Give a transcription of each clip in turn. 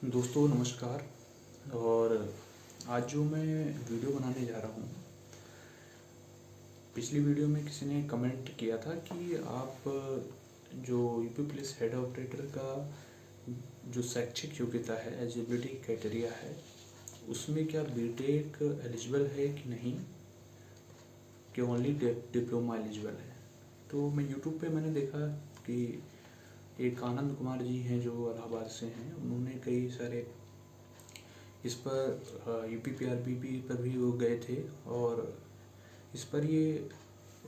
दोस्तों नमस्कार। और आज जो मैं वीडियो बनाने जा रहा हूँ, पिछली वीडियो में किसी ने कमेंट किया था कि आप जो यूपी पुलिस हेड ऑपरेटर का जो शैक्षिक योग्यता है, एलिजिबिलिटी क्राइटेरिया है, उसमें क्या बीटेक एलिजिबल है कि नहीं, कि ओनली डिप्लोमा एलिजिबल है। तो मैं यूट्यूब पे मैंने देखा कि एक आनंद कुमार जी हैं जो इलाहाबाद से हैं, उन्होंने कई सारे इस पर यूपीपीआरबी पर भी वो गए थे और इस पर ये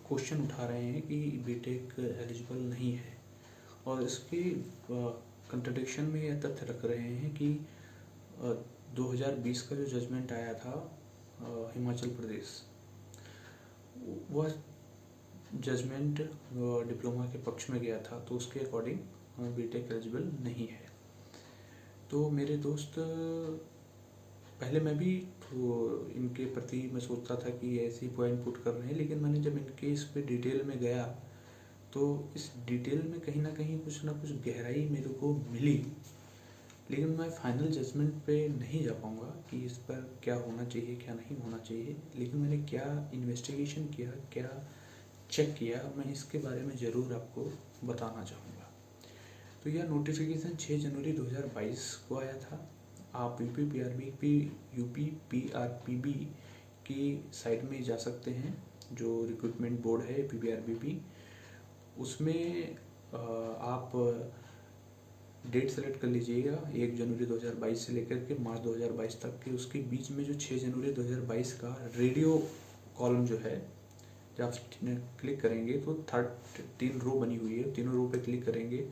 क्वेश्चन उठा रहे हैं कि बीटेक एलिजिबल नहीं है। और इसके कंट्रडिक्शन में यह तथ्य रख रहे हैं कि 2020 का जो जजमेंट आया था हिमाचल प्रदेश, वह जजमेंट डिप्लोमा के पक्ष में गया था, तो उसके अकॉर्डिंग बीटेक एलिजिबल नहीं है। तो मेरे दोस्त, पहले मैं भी तो इनके प्रति मैं सोचता था कि ऐसी पॉइंट पुट कर रहे हैं, लेकिन मैंने जब इनके इस पे डिटेल में गया तो इस डिटेल में कहीं ना कहीं कुछ ना कुछ गहराई मेरे को मिली। लेकिन मैं फाइनल जजमेंट पे नहीं जा पाऊँगा कि इस पर क्या होना चाहिए क्या नहीं होना चाहिए। लेकिन मैंने क्या इन्वेस्टिगेशन किया, क्या चेक किया, मैं इसके बारे में ज़रूर आपको बताना चाहूँगा। तो यह नोटिफिकेशन 6 जनवरी 2022 को आया था। आप यूपी पीआरबी की साइट में जा सकते हैं, जो रिक्रूटमेंट बोर्ड है पीपीआरबी, उसमें आप डेट सेलेक्ट कर लीजिएगा 1 जनवरी 2022 से लेकर के मार्च 2022 तक के। उसके बीच में जो 6 जनवरी 2022 का रेडियो कॉलम जो है, जब आप क्लिक करेंगे तो 3 रो बनी हुई है, तीनों रो पे क्लिक करेंगे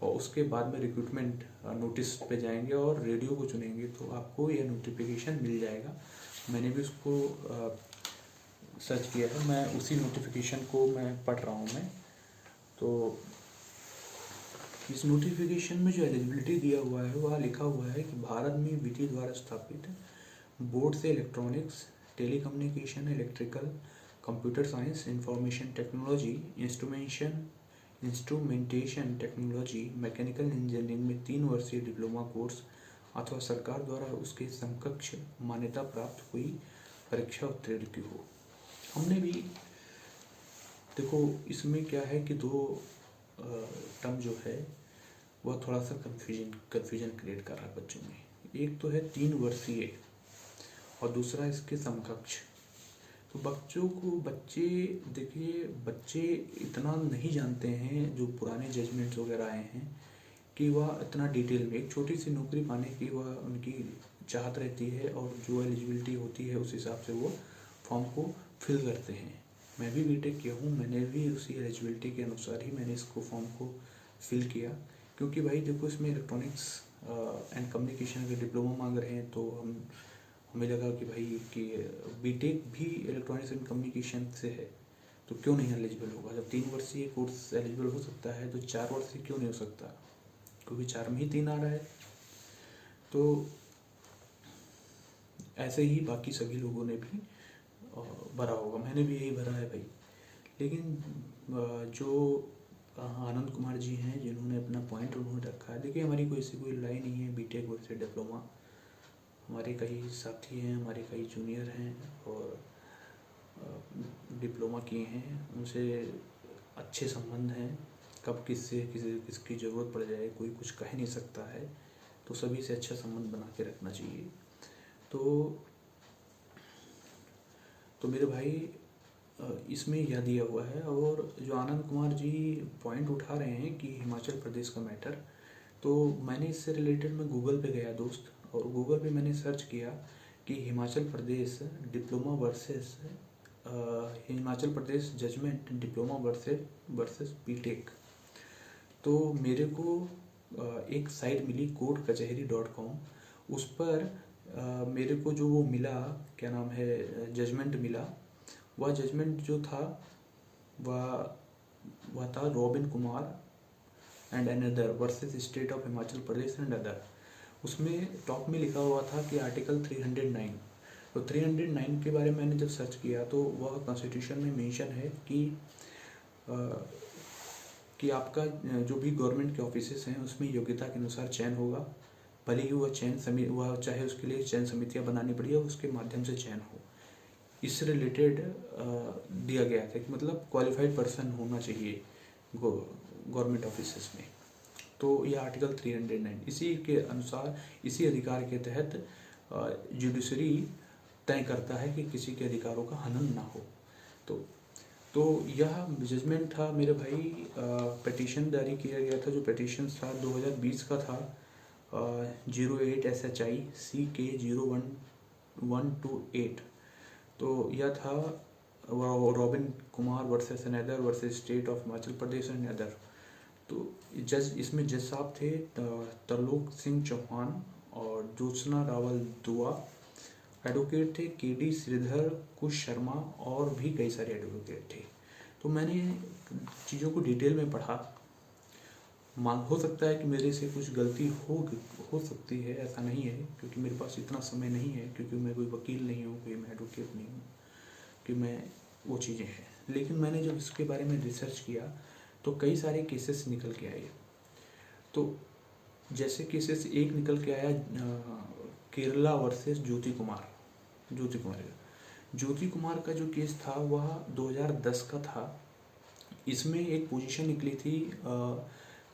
और उसके बाद में रिक्रूटमेंट नोटिस पे जाएंगे और रेडियो को चुनेंगे तो आपको यह नोटिफिकेशन मिल जाएगा। मैंने भी उसको सर्च किया है, मैं उसी नोटिफिकेशन को मैं पढ़ रहा हूँ मैं। तो इस नोटिफिकेशन में जो एलिजिबिलिटी दिया हुआ है वह लिखा हुआ है कि भारत में विधि द्वारा स्थापित बोर्ड से electronics, telecommunication, electrical, computer science, information technology, instrumentation technology, mechanical engineering में 3 वर्षीय डिप्लोमा कोर्स अथवा सरकार द्वारा उसके समकक्ष मान्यता प्राप्त हुई परीक्षा उत्तीर्ण की हो। हमने भी देखो, इसमें क्या है कि 2 टर्म जो है वह थोड़ा सा कन्फ्यूजन क्रिएट कर रहा है बच्चों में। एक तो है 3 वर्षीय और दूसरा इसके समकक्ष। तो बच्चे देखिए, बच्चे इतना नहीं जानते हैं जो पुराने जजमेंट्स वगैरह आए हैं कि वह इतना डिटेल में एक छोटी सी नौकरी पाने की वह उनकी चाहत रहती है और जो एलिजिबिलिटी होती है उस हिसाब से वो फॉर्म को फिल करते हैं। मैं भी बीटेक किया हूँ, मैंने भी उसी एलिजिबिलिटी के अनुसार ही मैंने इसको फॉर्म को फिल किया। क्योंकि भाई देखो, इसमें इलेक्ट्रॉनिक्स एंड कम्युनिकेशन के डिप्लोमा मांग रहे हैं, तो हमें लगा कि भाई कि बीटेक भी इलेक्ट्रॉनिक्स एंड कम्युनिकेशन से है तो क्यों नहीं एलिजिबल होगा। जब 3 वर्षीय कोर्स एलिजिबल हो सकता है तो 4 वर्षीय क्यों नहीं हो सकता, क्योंकि 4 में ही 3 आ रहा है। तो ऐसे ही बाकी सभी लोगों ने भी भरा होगा, मैंने भी यही भरा है भाई। लेकिन जो आनंद कुमार जी हैं जिन्होंने अपना पॉइंट उन्होंने रखा है, देखिए हमारी कोई लड़ाई नहीं है बीटेक वर्सेस डिप्लोमा। हमारे कई साथी हैं, हमारे कई जूनियर हैं और डिप्लोमा किए हैं, उनसे अच्छे संबंध हैं। कब किसकी ज़रूरत पड़ जाए कोई कुछ कह नहीं सकता है, तो सभी से अच्छा संबंध बना के रखना चाहिए। तो मेरे भाई, इसमें यह दिया हुआ है। और जो आनंद कुमार जी पॉइंट उठा रहे हैं कि हिमाचल प्रदेश का मैटर, तो मैंने इससे रिलेटेड मैं गूगल पे गया दोस्त, और गूगल पे मैंने सर्च किया कि हिमाचल प्रदेश diploma versus Himachal Pradesh judgement diploma versus BTech. तो मेरे को एक साइट मिली courtkachahari.com। उस पर मेरे को जो वो मिला, क्या नाम है, जजमेंट मिला। वह जजमेंट जो था वह था robin Kumar and another versus state of Himachal Pradesh and other. उसमें टॉप में लिखा हुआ था कि आर्टिकल 309। तो 309 के बारे में मैंने जब सर्च किया तो वह कॉन्स्टिट्यूशन में मेंशन है कि आपका जो भी गवर्नमेंट के ऑफिसेस हैं उसमें योग्यता के अनुसार चयन होगा, भले ही वह चाहे उसके लिए चयन समितियां बनानी पड़ी और उसके माध्यम से चयन हो। इससे रिलेटेड दिया गया था कि मतलब क्वालिफाइड पर्सन होना चाहिए गवर्नमेंट ऑफिसेस में। तो यह आर्टिकल 309 इसी के अनुसार, इसी अधिकार के तहत जुडिशरी तय करता है कि किसी के अधिकारों का हनन ना हो। तो यह जजमेंट था मेरे भाई। पिटीशन जारी किया गया था, जो पिटीशन था 2020 का था, 08 SHI CK 01128। तो यह था robin Kumar versus another versus state of Himachal Pradesh and other. तो इसमें जज साहब थे तरलोक सिंह चौहान और ज्योत्सना रावल दुआ। एडवोकेट थे KD श्रीधर, कुश शर्मा और भी कई सारे एडवोकेट थे। तो मैंने चीज़ों को डिटेल में पढ़ा। हो सकता है कि मेरे से कुछ गलती हो सकती है, ऐसा नहीं है, क्योंकि मेरे पास इतना समय नहीं है, क्योंकि मैं कोई वकील नहीं हूँ, कोई मैं एडवोकेट नहीं हूँ कि मैं वो चीज़ें हैं। लेकिन मैंने जब इसके बारे में रिसर्च किया तो कई सारे केसेस निकल के आए। तो जैसे केसेस एक निकल के आया केरला वर्सेस ज्योति कुमार का जो केस था वह 2010 का था। इसमें एक पोजीशन निकली थी,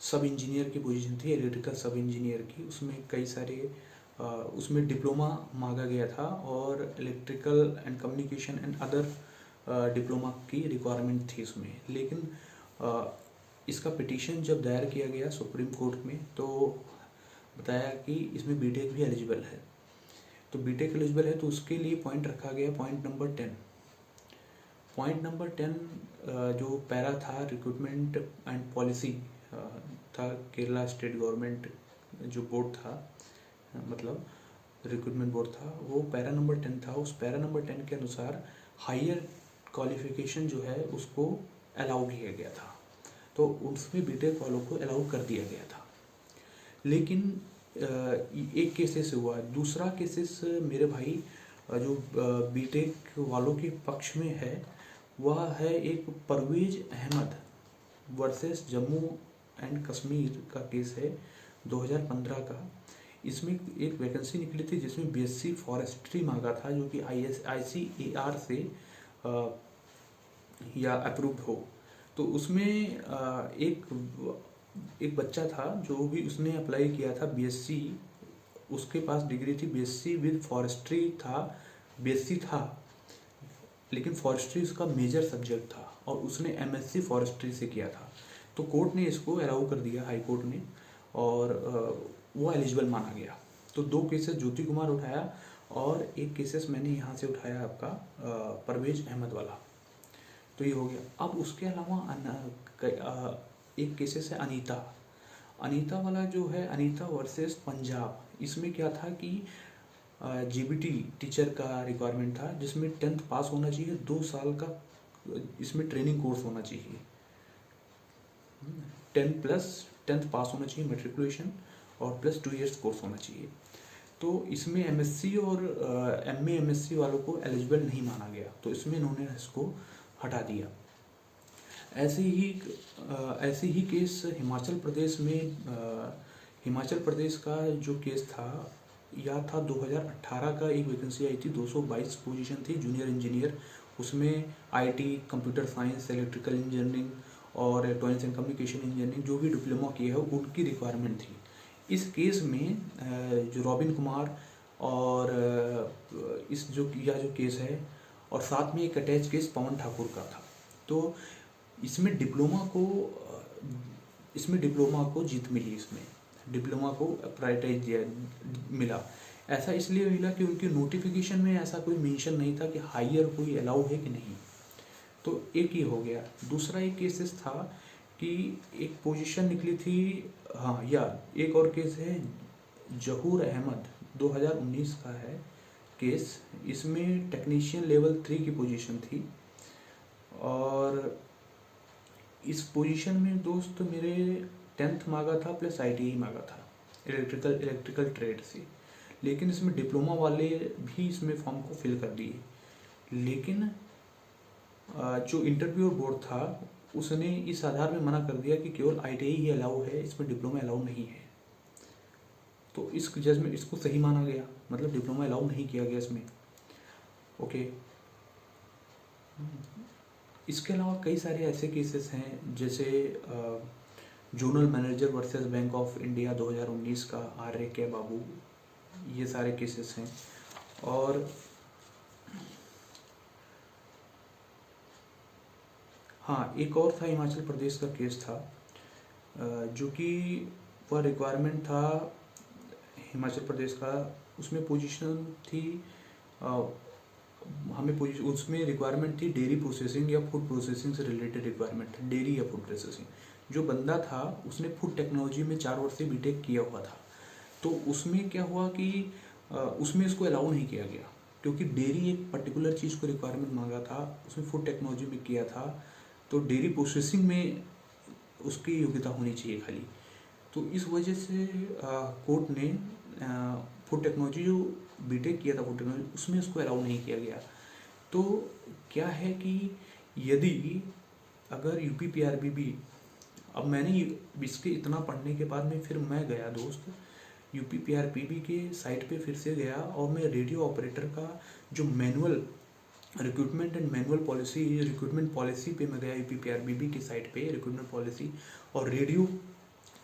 सब इंजीनियर की पोजीशन थी, इलेक्ट्रिकल सब इंजीनियर की। उसमें कई सारे उसमें डिप्लोमा मांगा गया था और electrical and communication and other diploma की रिक्वायरमेंट थी उसमें। लेकिन इसका पिटीशन जब दायर किया गया सुप्रीम कोर्ट में तो बताया कि इसमें बीटेक भी एलिजिबल है। तो बीटेक एलिजिबल है तो उसके लिए पॉइंट रखा गया, पॉइंट नंबर 10 जो पैरा था रिक्रूटमेंट एंड पॉलिसी था, केरला स्टेट गवर्नमेंट जो बोर्ड था, मतलब रिक्रूटमेंट बोर्ड था, वो पैरा नंबर 10 था। उस पैरा नंबर 10 के अनुसार हायर क्वालिफिकेशन जो है उसको अलाउ किया गया था। तो उसमें बीटेक वालों को अलाउ कर दिया गया था। लेकिन एक केसेस हुआ। दूसरा केसेस मेरे भाई जो बीटेक वालों के पक्ष में है वह है एक परवेज अहमद वर्सेस जम्मू एंड कश्मीर का केस है 2015 का। इसमें एक वैकेंसी निकली थी जिसमें BSc फॉरेस्ट्री मांगा था, जो कि ICAR से या अप्रूव्ड हो। तो उसमें एक बच्चा था जो भी उसने अप्लाई किया था BSc, उसके पास डिग्री थी BSc विद फॉरेस्ट्री था, BSc था, लेकिन फॉरेस्ट्री उसका मेजर सब्जेक्ट था और उसने MSc फॉरेस्ट्री से किया था। तो कोर्ट ने इसको अलाउ कर दिया, हाई कोर्ट ने, और वो एलिजिबल माना गया। तो 2 केसेस ज्योति कुमार उठाया और एक केसेस मैंने यहाँ से उठाया आपका परवेज अहमद वाला। तो ये हो गया। अब उसके अलावा एक केसेस है अनीता वाला जो है, अनीता वर्सेस पंजाब। इसमें क्या था कि GBT टीचर का रिक्वायरमेंट था, जिसमें 10th पास होना चाहिए, 2 साल का इसमें ट्रेनिंग कोर्स होना चाहिए, 10th पास होना चाहिए मेट्रिकुलेशन और प्लस 2 years कोर्स होना चाहिए। तो इसमें MSc और MA MSc वालों को एलिजिबल नहीं माना गया, तो इसमें इन्होंने इसको हटा दिया। ऐसे ही केस हिमाचल प्रदेश में, हिमाचल प्रदेश का जो केस था यह था 2018 का। एक वैकेंसी आई थी, 222 पोजीशन थी जूनियर इंजीनियर। उसमें IT, computer science, electrical engineering और इलेक्ट्रॉनिक्स एंड कम्युनिकेशन इंजीनियरिंग जो भी डिप्लोमा किया है उनकी रिक्वायरमेंट थी। इस केस में जो रॉबिन कुमार और यह जो केस है, और साथ में एक अटैच केस पवन ठाकुर का था। तो इसमें डिप्लोमा को जीत मिली, इसमें डिप्लोमा को प्रायोरिटाइज मिला। ऐसा इसलिए मिला कि उनकी नोटिफिकेशन में ऐसा कोई मेंशन नहीं था कि हायर कोई अलाउ है कि नहीं। तो एक ये हो गया। दूसरा एक केसेस था कि एक पोजीशन निकली थी, हाँ, या एक और केस है जहूर अहमद, 2019 का है केस। इसमें टेक्नीशियन लेवल 3 की पोजीशन थी और इस पोजीशन में दोस्त मेरे 10th मांगा था प्लस ITI मांगा था इलेक्ट्रिकल ट्रेड से। लेकिन इसमें डिप्लोमा वाले भी इसमें फॉर्म को फिल कर दिए। लेकिन जो इंटरव्यू बोर्ड था उसने इस आधार में मना कर दिया कि केवल ITI ही अलाउ है, इसमें डिप्लोमा अलाउ नहीं है। तो इस जजमेंट इसको सही माना गया, मतलब डिप्लोमा अलाउ नहीं किया गया इसमें। ओके, इसके अलावा कई सारे ऐसे केसेस हैं, जैसे zonal manager versus bank of India 2019 का, आर्य के बाबू, ये सारे केसेस हैं। और हाँ, एक और था, हिमाचल प्रदेश का केस था, जो कि वह रिक्वायरमेंट था हिमाचल प्रदेश का, उसमें पोजीशन थी, उसमें रिक्वायरमेंट थी डेयरी प्रोसेसिंग या फूड प्रोसेसिंग से रिलेटेड रिक्वायरमेंट, डेयरी या फूड प्रोसेसिंग। जो बंदा था उसने फूड टेक्नोलॉजी में 4 वर्ष से बीटेक किया हुआ था। तो उसमें क्या हुआ कि उसमें इसको अलाउ नहीं किया गया, क्योंकि डेयरी एक पर्टिकुलर चीज़ को रिक्वायरमेंट मांगा था, उसमें फूड टेक्नोलॉजी में किया था, तो डेयरी प्रोसेसिंग में उसकी योग्यता होनी चाहिए खाली। तो इस वजह से कोर्ट ने फूड टेक्नोलॉजी, जो बीटेक किया था फूड टेक्नोलॉजी, उसमें उसको अलाउ नहीं किया गया। तो क्या है कि यदि अगर UPPRBB, अब मैंने इसके इतना पढ़ने के बाद में फिर मैं गया दोस्त UPPRBB के साइट पे फिर से गया, और मैं रेडियो ऑपरेटर का जो manual recruitment and manual policy, recruitment policy पे मैं गया UPPRBB की साइट पे, रिक्रूटमेंट पॉलिसी, और रेडियो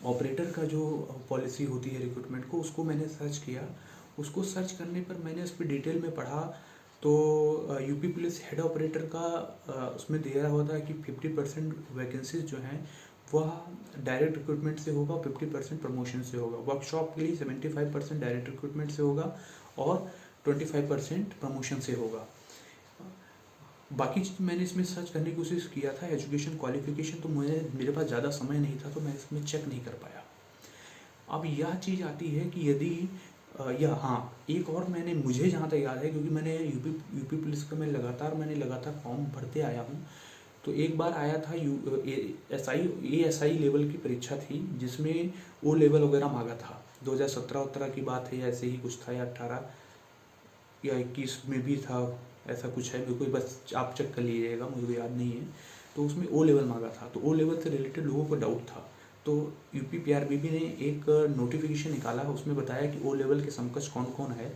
ऑपरेटर का जो पॉलिसी होती है रिक्रूटमेंट को, उसको मैंने सर्च किया। उसको सर्च करने पर मैंने उस पर डिटेल में पढ़ा, तो यूपी पुलिस हेड ऑपरेटर का उसमें दिया हुआ था कि 50% वैकेंसीज जो हैं वह डायरेक्ट रिक्रूटमेंट से होगा, 50% प्रमोशन से होगा। वर्कशॉप के लिए 75% डायरेक्ट रिक्रूटमेंट से होगा और 25% प्रमोशन से होगा। बाकी चीज़ मैंने इसमें सर्च करने की कोशिश किया था, एजुकेशन क्वालिफिकेशन, तो मेरे पास ज़्यादा समय नहीं था, तो मैं इसमें चेक नहीं कर पाया। अब यह चीज़ आती है कि यदि या हाँ, एक और मुझे जहाँ तक याद है, क्योंकि मैंने यूपी पुलिस का मैंने लगातार फॉर्म भरते आया हूँ, तो एक बार आया था ASI लेवल की परीक्षा थी, जिसमें O लेवल वगैरह मांगा था। 2017 की बात है, या ऐसे ही कुछ था, या 18 या 21 में भी था, ऐसा कुछ है, मेरे को बस आप चेक कर लीजिएगा, मुझे याद नहीं है। तो उसमें O लेवल मांगा था, तो O लेवल से रिलेटेड लोगों को डाउट था। तो UPPRBB ने एक नोटिफिकेशन निकाला, उसमें बताया कि O लेवल के समकक्ष कौन कौन है।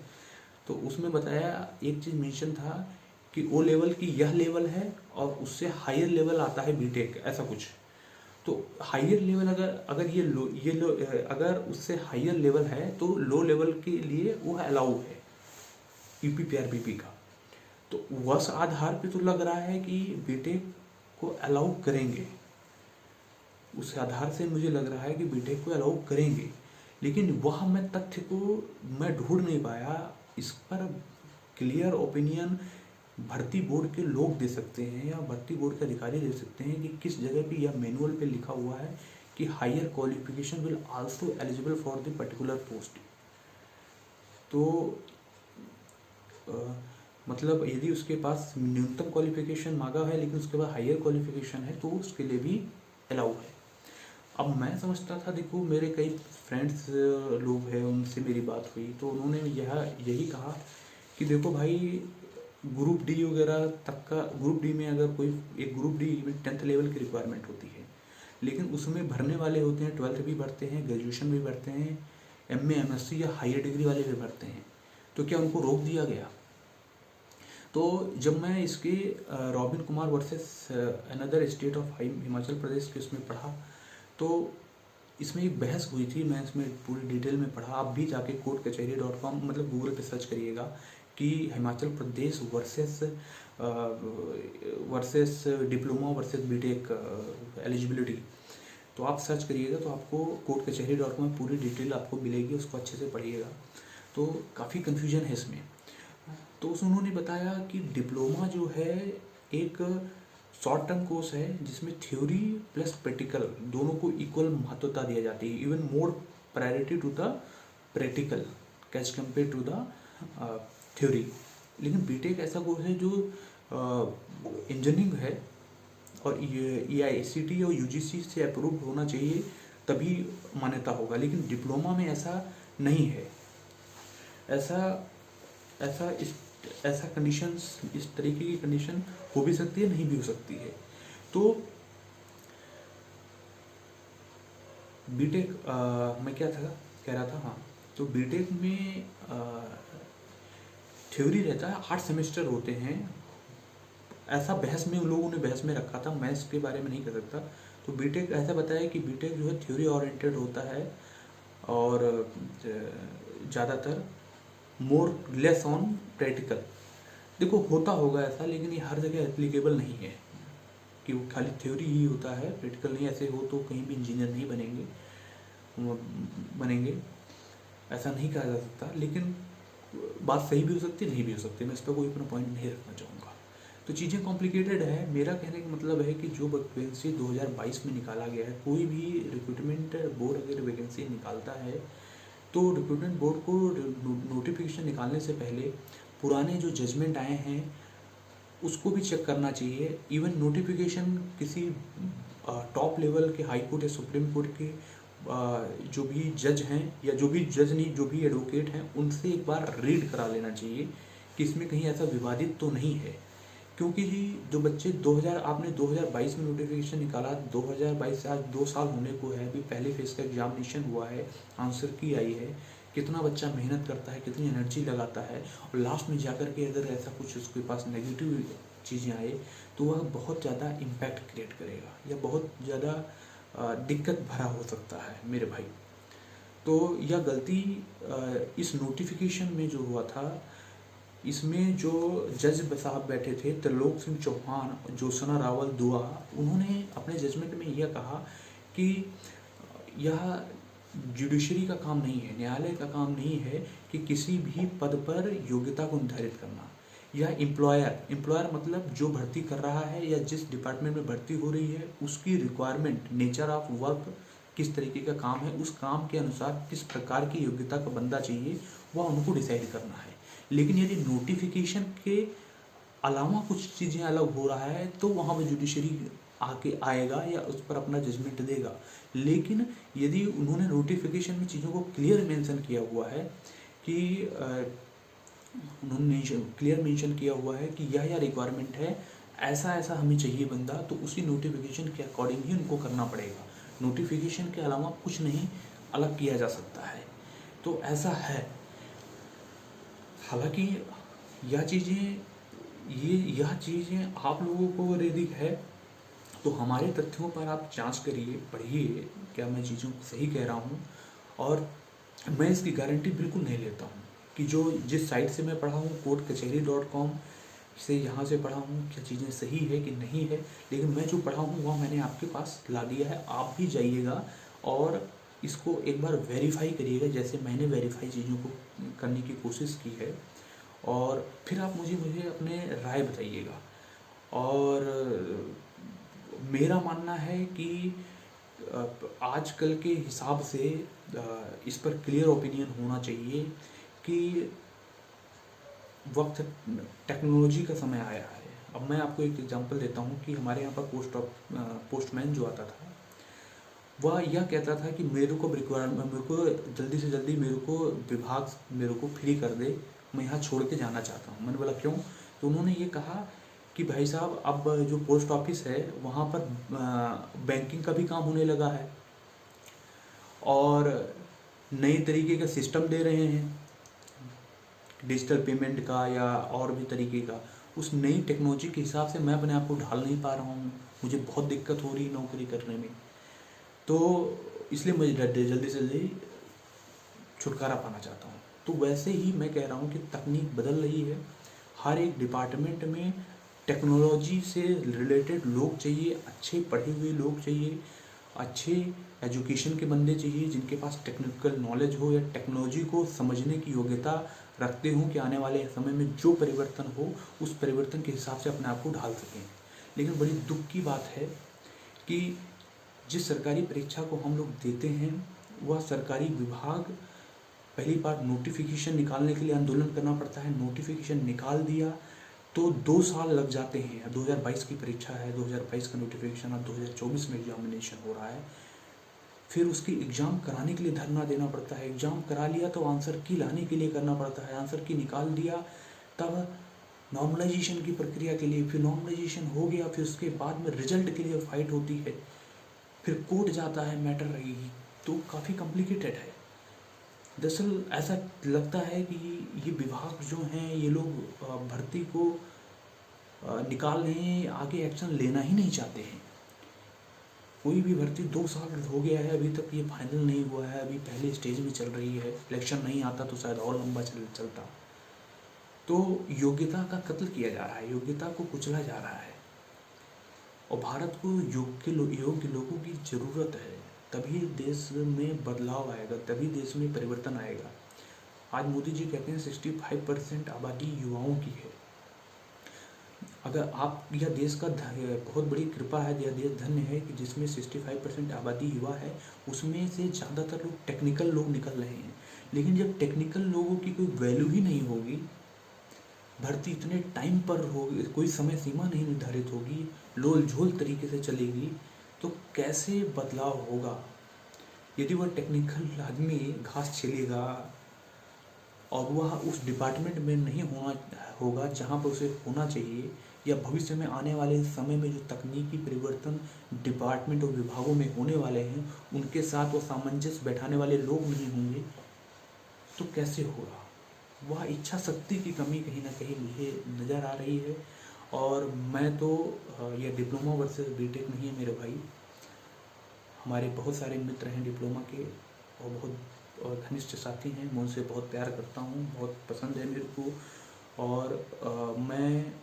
तो उसमें बताया, एक चीज़ मेंशन था कि O लेवल की यह लेवल है और उससे हायर लेवल आता है बीटेक, ऐसा कुछ। तो हायर लेवल अगर उससे हायर लेवल है तो लो लेवल के लिए वो अलाउ है UPPRBB का। तो उस आधार पे तो लग रहा है कि बीटेक को अलाउ करेंगे, उस आधार से मुझे लग रहा है कि बीटेक को अलाउ करेंगे, लेकिन वह मैं तथ्य को मैं ढूंढ नहीं पाया। इस पर क्लियर ओपिनियन भर्ती बोर्ड के लोग दे सकते हैं, या भर्ती बोर्ड के अधिकारी दे सकते हैं कि किस जगह पे यह मैनुअल पे लिखा हुआ है कि higher qualification will also eligible for the particular post. तो मतलब यदि उसके पास न्यूनतम क्वालिफिकेशन मांगा है लेकिन उसके पास हायर क्वालिफिकेशन है, तो उसके लिए भी अलाउ है। अब मैं समझता था, देखो मेरे कई फ्रेंड्स लोग हैं, उनसे मेरी बात हुई, तो उन्होंने यही कहा कि देखो भाई, ग्रुप डी वगैरह तक का, ग्रुप डी में अगर कोई एक ग्रुप डी में 10th लेवल की रिक्वायरमेंट होती है, लेकिन उसमें भरने वाले होते हैं 12th भी भरते हैं, ग्रेजुएशन भी भरते हैं, MA MSc या हायर डिग्री वाले भी भरते हैं। तो क्या उनको रोक दिया गया? तो जब मैं इसके Robin Kumar versus another state of Himachal Pradesh के उसमें पढ़ा, तो इसमें एक बहस हुई थी, मैं इसमें पूरी डिटेल में पढ़ा। आप भी जाके courtkacheri.com मतलब गूगल पे सर्च करिएगा कि Himachal Pradesh versus diploma versus BTech eligibility, तो आप सर्च करिएगा तो आपको courtkacheri.com में पूरी डिटेल आपको मिलेगी, उसको अच्छे से पढ़िएगा। तो काफ़ी कन्फ्यूजन है इसमें। तो उन्होंने बताया कि डिप्लोमा जो है एक शॉर्ट टर्म कोर्स है, जिसमें थ्योरी प्लस प्रैक्टिकल दोनों को इक्वल महत्वता दिया जाती है, even more priority to the practical cause compare to the theory. लेकिन बीटेक ऐसा कोर्स है जो इंजीनियरिंग है, और ये AICTE और UGC से अप्रूव्ड होना चाहिए, तभी मान्यता होगा। लेकिन डिप्लोमा में ऐसा नहीं है, ऐसा कंडीशंस, इस तरीके की कंडीशन हो भी सकती है, नहीं भी हो सकती है। तो बीटेक मैं क्या था कह रहा था, हाँ, तो बीटेक में थ्योरी रहता है, 8 सेमेस्टर होते हैं। ऐसा बहस में उन लोगों ने बहस में रखा था, मैं इसके बारे में नहीं कर सकता। तो बीटेक ऐसा बताया कि बीटेक जो है थ्योरी ओरिएंटेड होता है और ज़्यादातर मोर लेस ऑन प्रैक्टिकल। देखो होता होगा ऐसा, लेकिन ये हर जगह एप्लीकेबल नहीं है कि वो खाली थ्योरी ही होता है, प्रैक्टिकल नहीं। ऐसे हो तो कहीं भी इंजीनियर नहीं बनेंगे, ऐसा नहीं कहा जा सकता। लेकिन बात सही भी हो सकती है, नहीं भी हो सकती, मैं इस पर कोई अपना पॉइंट नहीं रखना चाहूँगा। तो चीज़ें कॉम्प्लिकेटेड है। मेरा कहने का मतलब है कि जो वैकेंसी 2022 में निकाला गया है, कोई भी रिक्रूटमेंट बोर्ड अगर वैकेंसी निकालता है तो रिक्रूटमेंट बोर्ड को नोटिफिकेशन निकालने से पहले पुराने जो जजमेंट आए हैं उसको भी चेक करना चाहिए। इवन नोटिफिकेशन किसी टॉप लेवल के हाई कोर्ट या सुप्रीम कोर्ट के जो भी जज हैं, या जो भी जज नहीं, जो भी एडवोकेट हैं, उनसे एक बार रीड करा लेना चाहिए कि इसमें कहीं ऐसा विवादित तो नहीं है। क्योंकि जो बच्चे 2022 में नोटिफिकेशन निकाला, 2022 से आज 2 साल होने को है, अभी पहले फेज का एग्जामिनेशन हुआ है, आंसर की आई है, कितना बच्चा मेहनत करता है, कितनी एनर्जी लगाता है, और लास्ट में जाकर के अगर ऐसा कुछ उसके पास नेगेटिव चीज़ें आए तो वह बहुत ज़्यादा इम्पैक्ट क्रिएट करेगा या बहुत ज़्यादा दिक्कत भरा हो सकता है मेरे भाई। तो यह गलती इस नोटिफिकेशन में जो हुआ था, इसमें जो जज साहब बैठे थे, त्रिलोक सिंह चौहान, ज्योत्सना रावल दुआ, उन्होंने अपने जजमेंट में यह कहा कि यह जुडिशरी का काम नहीं है, न्यायालय का काम नहीं है कि किसी भी पद पर योग्यता को निर्धारित करना। यह एम्प्लॉयर मतलब जो भर्ती कर रहा है या जिस डिपार्टमेंट में भर्ती हो रही है, उसकी रिक्वायरमेंट, नेचर ऑफ वर्क, किस तरीके का काम है, उस काम के अनुसार किस प्रकार की योग्यता का बंदा चाहिए, वह उनको डिसाइड करना है। लेकिन यदि नोटिफिकेशन के अलावा कुछ चीज़ें अलग हो रहा है तो वहाँ पर जुडिशरी आके आएगा या उस पर अपना जजमेंट देगा। लेकिन यदि उन्होंने नोटिफिकेशन में चीज़ों को क्लियर मेंशन किया हुआ है कि उन्होंने क्लियर मेंशन किया हुआ है कि यह रिक्वायरमेंट है, ऐसा ऐसा हमें चाहिए बंदा, तो उसी नोटिफिकेशन के अकॉर्डिंग ही उनको करना पड़ेगा। नोटिफिकेशन के अलावा कुछ नहीं अलग किया जा सकता है। तो ऐसा है। हालांकि यह चीज़ें आप लोगों को यदि है तो हमारे तथ्यों पर आप जांच करिए, पढ़िए, क्या मैं चीज़ों को सही कह रहा हूँ। और मैं इसकी गारंटी बिल्कुल नहीं लेता हूँ कि जो जिस साइट से मैं पढ़ा हूँ, courtkacheri.com से, यहाँ से पढ़ा हूँ, क्या चीज़ें सही है कि नहीं है। लेकिन मैं जो पढ़ा हूँ वह मैंने आपके पास ला दिया है। आप भी जाइएगा और इसको एक बार वेरीफाई करिएगा, जैसे मैंने वेरीफाई चीज़ों को करने की कोशिश की है, और फिर आप मुझे अपने राय बताइएगा। और मेरा मानना है कि आजकल के हिसाब से इस पर क्लियर ओपिनियन होना चाहिए कि वक्त टेक्नोलॉजी का समय आया है। अब मैं आपको एक एग्जांपल देता हूँ कि हमारे यहाँ पर पोस्टमैन जो आता था, वह यह कहता था कि मेरे को जल्दी से जल्दी विभाग मेरे को फ्री कर दे, मैं यहाँ छोड़ के जाना चाहता हूँ। मैंने बोला क्यों? तो उन्होंने ये कहा कि भाई साहब, अब जो पोस्ट ऑफिस है वहाँ पर बैंकिंग का भी काम होने लगा है और नए तरीके का सिस्टम दे रहे हैं, डिजिटल पेमेंट का या और भी तरीके का। उस नई टेक्नोलॉजी के हिसाब से मैं अपने आप को ढाल नहीं पा रहा हूँ, मुझे बहुत दिक्कत हो रही है नौकरी करने में। तो इसलिए मैं जल्दी से जल्दी छुटकारा पाना चाहता हूँ। तो वैसे ही मैं कह रहा हूँ कि तकनीक बदल रही है, हर एक डिपार्टमेंट में टेक्नोलॉजी से रिलेटेड लोग चाहिए, अच्छे पढ़े हुए लोग चाहिए, अच्छे एजुकेशन के बंदे चाहिए, जिनके पास टेक्निकल नॉलेज हो या टेक्नोलॉजी को समझने की योग्यता रखते हों कि आने वाले समय में जो परिवर्तन हो उस परिवर्तन के हिसाब से अपने आप को ढाल सकें। लेकिन बड़ी दुख की बात है कि जिस सरकारी परीक्षा को हम लोग देते हैं वह सरकारी विभाग पहली बार नोटिफिकेशन निकालने के लिए आंदोलन करना पड़ता है। नोटिफिकेशन निकाल दिया तो 2 साल लग जाते हैं। 2022 की परीक्षा है, 2022 का नोटिफिकेशन, अब 2024 में एग्जामिनेशन हो रहा है। फिर उसकी एग्ज़ाम कराने के लिए धरना देना पड़ता है। एग्ज़ाम करा लिया तो आंसर की लाने के लिए करना पड़ता है। आंसर की निकाल दिया तब नॉर्मलाइजेशन की प्रक्रिया के लिए, फिर नॉर्मलाइजेशन हो गया, फिर उसके बाद में रिजल्ट के लिए फाइट होती है, फिर कोर्ट जाता है मैटर रही। तो काफ़ी कॉम्प्लिकेटेड है। दरअसल ऐसा लगता है कि ये विभाग जो हैं ये लोग भर्ती को निकाल रहे हैं, आगे एक्शन लेना ही नहीं चाहते हैं। कोई भी भर्ती 2 साल हो गया है, अभी तक ये फाइनल नहीं हुआ है, अभी पहले स्टेज में चल रही है। इलेक्शन नहीं आता तो शायद और लंबा चलता। तो योग्यता का कत्ल किया जा रहा है, योग्यता को कुचला जा रहा है। और भारत को योग्य लोगों की ज़रूरत है, तभी देश में बदलाव आएगा, तभी देश में परिवर्तन आएगा। आज मोदी जी कहते हैं 65% आबादी युवाओं की है। अगर आप, यह देश का बहुत बड़ी कृपा है, यह देश धन्य है कि जिसमें 65% आबादी युवा है, उसमें से ज़्यादातर लोग टेक्निकल लोग निकल रहे हैं। लेकिन जब टेक्निकल लोगों की कोई वैल्यू ही नहीं होगी, भर्ती इतने टाइम पर होगी, कोई समय सीमा नहीं निर्धारित होगी, लोल झोल तरीके से चलेगी, तो कैसे बदलाव होगा। यदि वह टेक्निकल आदमी घास छिलेगा और वह उस डिपार्टमेंट में नहीं होगा जहाँ पर उसे होना चाहिए, या भविष्य में आने वाले समय में जो तकनीकी परिवर्तन डिपार्टमेंट और विभागों में होने वाले हैं, उनके साथ वो सामंजस्य बैठाने वाले लोग नहीं होंगे, तो कैसे होगा। वह इच्छा शक्ति की कमी कहीं ना कहीं मुझे नज़र आ रही है। और मैं तो यह डिप्लोमा वर्सेस बीटेक नहीं है मेरे भाई, हमारे बहुत सारे मित्र हैं डिप्लोमा के और बहुत घनिष्ठ साथी हैं, मैं उनसे बहुत प्यार करता हूँ, बहुत पसंद है मेरे को। और मैं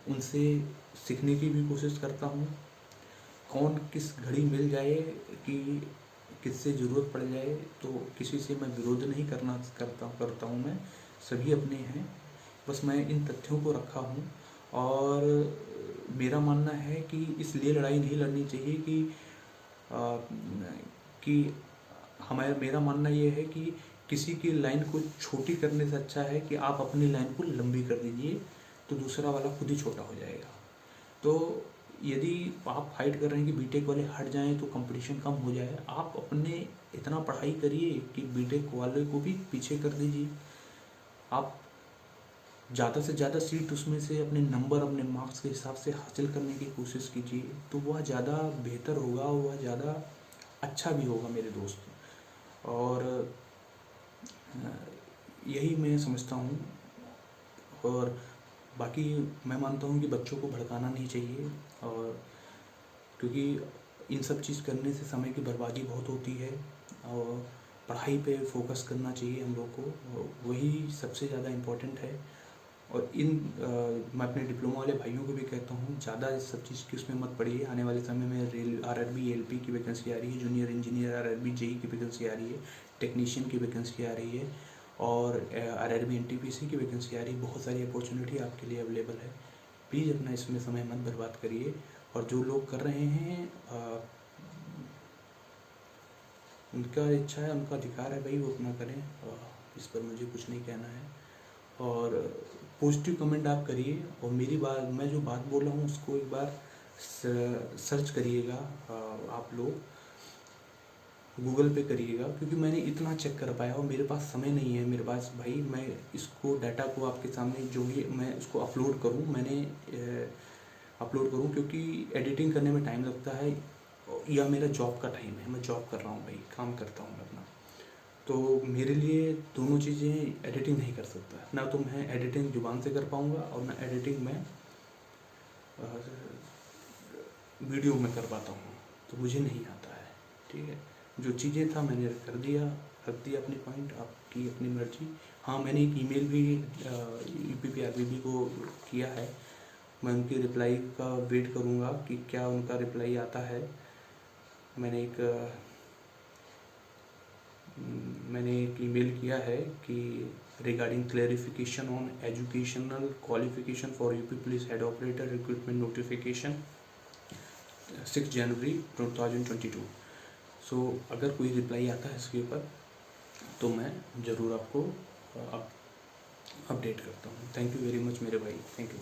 उनसे सीखने की भी कोशिश करता हूँ। कौन किस घड़ी मिल जाए कि किससे ज़रूरत पड़ जाए, तो किसी से मैं विरोध नहीं करता हूँ मैं, सभी अपने हैं। बस मैं इन तथ्यों को रखा हूँ। और मेरा मानना है कि इसलिए लड़ाई नहीं लड़नी चाहिए कि मेरा मानना ये है कि किसी की लाइन को छोटी करने से अच्छा है कि आप अपनी लाइन को लंबी कर दीजिए, तो दूसरा वाला खुद ही छोटा हो जाएगा। तो यदि आप फाइट कर रहे हैं कि बीटेक वाले हट जाएं तो कंपटीशन कम हो जाए, आप अपने इतना पढ़ाई करिए कि बीटेक वाले को भी पीछे कर दीजिए। आप ज़्यादा से ज़्यादा सीट उसमें से अपने नंबर, अपने मार्क्स के हिसाब से हासिल करने की कोशिश कीजिए, तो वह ज़्यादा बेहतर होगा, वह ज़्यादा अच्छा भी होगा मेरे दोस्त। और यही मैं समझता हूँ। और बाकी मैं मानता हूँ कि बच्चों को भड़काना नहीं चाहिए, और क्योंकि इन सब चीज़ करने से समय की बर्बादी बहुत होती है, और पढ़ाई पे फोकस करना चाहिए हम लोग को, वही सबसे ज़्यादा इम्पोर्टेंट है। और मैं अपने डिप्लोमा वाले भाइयों को भी कहता हूँ, ज़्यादा इस सब चीज़ की उसमें मत पड़िए। आने वाले समय में आरआरबी एलपी की वैकेंसी आ रही है, जूनियर इंजीनियर आरआरबी जेई की वैकेंसी आ रही है, टेक्नीशियन की वैकेंसी आ रही है, और आरआरबी एनटीपीसी की वैकेंसी आ रही है। बहुत सारी अपॉर्चुनिटी आपके लिए अवेलेबल है। प्लीज़ अपना इसमें समय मत बर्बाद करिए। और जो लोग कर रहे हैं उनका इच्छा है, उनका अधिकार है भाई, वो अपना करें, इस पर मुझे कुछ नहीं कहना है। और पॉजिटिव कमेंट आप करिए, और मेरी बात, मैं जो बात बोल रहा हूँ उसको एक बार सर्च करिएगा, आप लोग गूगल पे करिएगा, क्योंकि मैंने इतना चेक कर पाया और मेरे पास समय नहीं है मेरे पास भाई। मैं इसको डाटा को आपके सामने जो भी मैं उसको अपलोड करूँ, क्योंकि एडिटिंग करने में टाइम लगता है, या मेरा जॉब का टाइम है, मैं जॉब कर रहा हूँ भाई, काम करता हूँ अपना। तो मेरे लिए दोनों चीज़ें एडिटिंग नहीं कर सकता, ना तो मैं एडिटिंग जुबान से कर पाऊँगा, और ना एडिटिंग मैं वीडियो में कर पाता हूँ, तो मुझे नहीं आता है। ठीक है, जो चीज़ें था मैंने रख दिया अपनी पॉइंट, आपकी अपनी मर्जी। हाँ, मैंने एक ईमेल भी यूपीपी आरबीबी को किया है, मैं उनकी रिप्लाई का वेट करूँगा कि क्या उनका रिप्लाई आता है। मैंने एक ईमेल किया है कि regarding clarification on educational qualification for UP police head operator recruitment notification 6 जनवरी 2022। सो अगर कोई रिप्लाई आता है इसके ऊपर तो मैं ज़रूर आपको अपडेट करता हूँ। थैंक यू वेरी मच मेरे भाई, थैंक यू।